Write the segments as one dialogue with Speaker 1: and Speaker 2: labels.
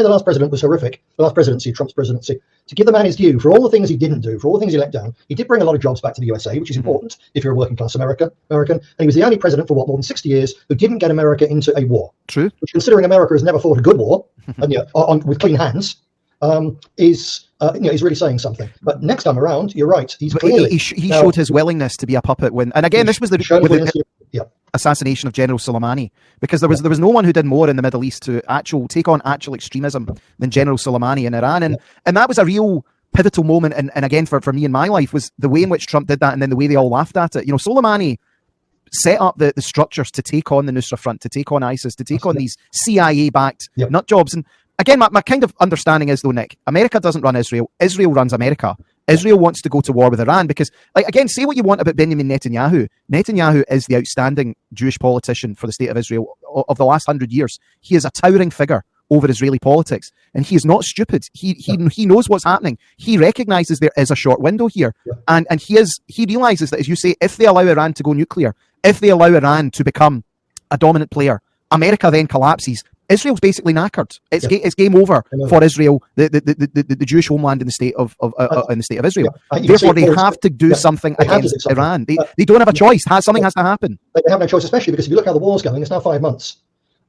Speaker 1: the last president was horrific, the last presidency, Trump's presidency, to give the man his due for all the things he didn't do, for all the things he let down. He did bring a lot of jobs back to the USA, which is important if you're a working class American. And he was the only president for more than 60 years who didn't get America into a war.
Speaker 2: True.
Speaker 1: Which, considering America has never fought a good war, and with clean hands, is really saying something. But next time around, you're right. He
Speaker 2: showed his willingness to be a puppet when, and again, this was the assassination of General Soleimani, because there was no one who did more in the Middle East to take on actual extremism than General Soleimani in Iran, and that was a real pivotal moment. And again, for me in my life, was the way in which Trump did that, and then the way they all laughed at it. Soleimani set up the structures to take on the Nusra Front, to take on ISIS, to take on these CIA-backed nut jobs. And again, my kind of understanding is, though, Nick, America doesn't run Israel. Israel runs America. Israel wants to go to war with Iran because, again, say what you want about Benjamin Netanyahu. Netanyahu is the outstanding Jewish politician for the state of Israel of the last 100 years. He is a towering figure over Israeli politics, and he is not stupid. He knows what's happening. He recognizes there is a short window here, and he realizes that, as you say, if they allow Iran to go nuclear, if they allow Iran to become a dominant player, America then collapses. Israel's basically knackered. It's game over for Israel, the Jewish homeland in the state of Israel. Therefore, they have to do something against Iran. They don't have a choice. Something has to happen.
Speaker 1: They have no choice, especially because if you look how the war's going, it's now 5 months,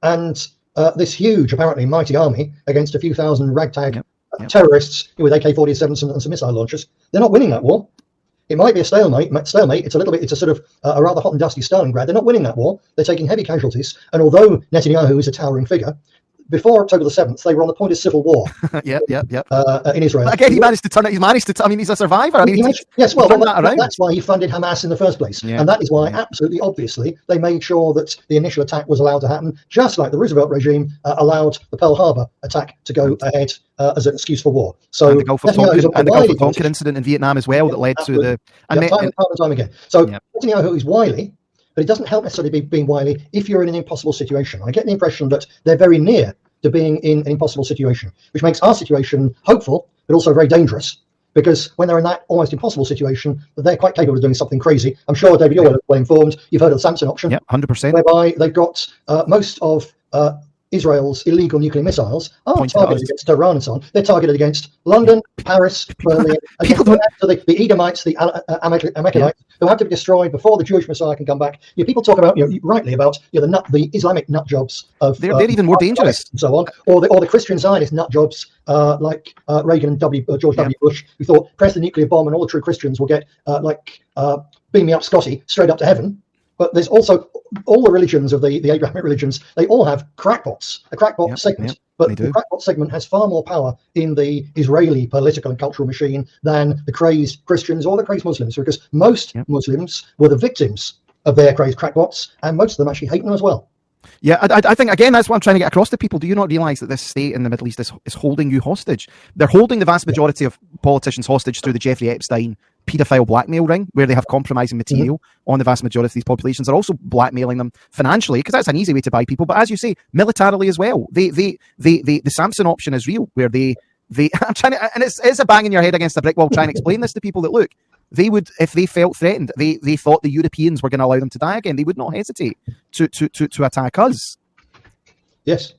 Speaker 1: and this huge, apparently mighty army against a few thousand ragtag terrorists with AK-47s and some missile launchers, they're not winning that war. It might be a stalemate. It's a sort of a rather hot and dusty Stalingrad. They're not winning that war. They're taking heavy casualties. And although Netanyahu is a towering figure, before October the 7th, they were on the point of civil war. In Israel.
Speaker 2: But again, he managed to turn it. I mean, he's a survivor.
Speaker 1: That's why he funded Hamas in the first place. And that is why, absolutely obviously, they made sure that the initial attack was allowed to happen, just like the Roosevelt regime allowed the Pearl Harbor attack to go ahead as an excuse for war. So
Speaker 2: and the Gulf of Tonkin incident in Vietnam as well that led to the...
Speaker 1: time again. So Netanyahu is wily, but it doesn't help necessarily being wily if you're in an impossible situation. I get the impression that they're very near to being in an impossible situation, which makes our situation hopeful, but also very dangerous, because when they're in that almost impossible situation, they're quite capable of doing something crazy. I'm sure, David, you're well informed. You've heard of the Samson option.
Speaker 2: 100%.
Speaker 1: Whereby they've got most of Israel's illegal nuclear missiles are targeted against Tehran and so on. They're targeted against London, Paris, Berlin, and the Edomites, the Amalekites, who have to be destroyed before the Jewish Messiah can come back. People talk about, rightly about the Islamic nut jobs of
Speaker 2: they're even more dangerous
Speaker 1: and so on, or the Christian Zionist nut jobs like Reagan and George W. Bush, who thought press the nuclear bomb and all the true Christians will get beam me up, Scotty, straight up to heaven. But there's also all the religions of the Abrahamic religions, they all have crackpots, a crackpot segment. But the crackpot segment has far more power in the Israeli political and cultural machine than the crazed Christians or the crazed Muslims, because most Muslims were the victims of their crazed crackpots, and most of them actually hate them as well.
Speaker 2: Yeah, I think, again, that's what I'm trying to get across to people. Do you not realise that this state in the Middle East is holding you hostage? They're holding the vast majority of politicians hostage through the Jeffrey Epstein paedophile blackmail ring, where they have compromising material on the vast majority of these populations. They're also blackmailing them financially, because that's an easy way to buy people. But as you say, militarily as well. The Samson option is real, where I'm trying to, and it's a bang in your head against a brick wall trying to explain this to people that, look, they would, if they felt threatened, they thought the Europeans were going to allow them to die again, they would not hesitate to attack us.
Speaker 1: Yes.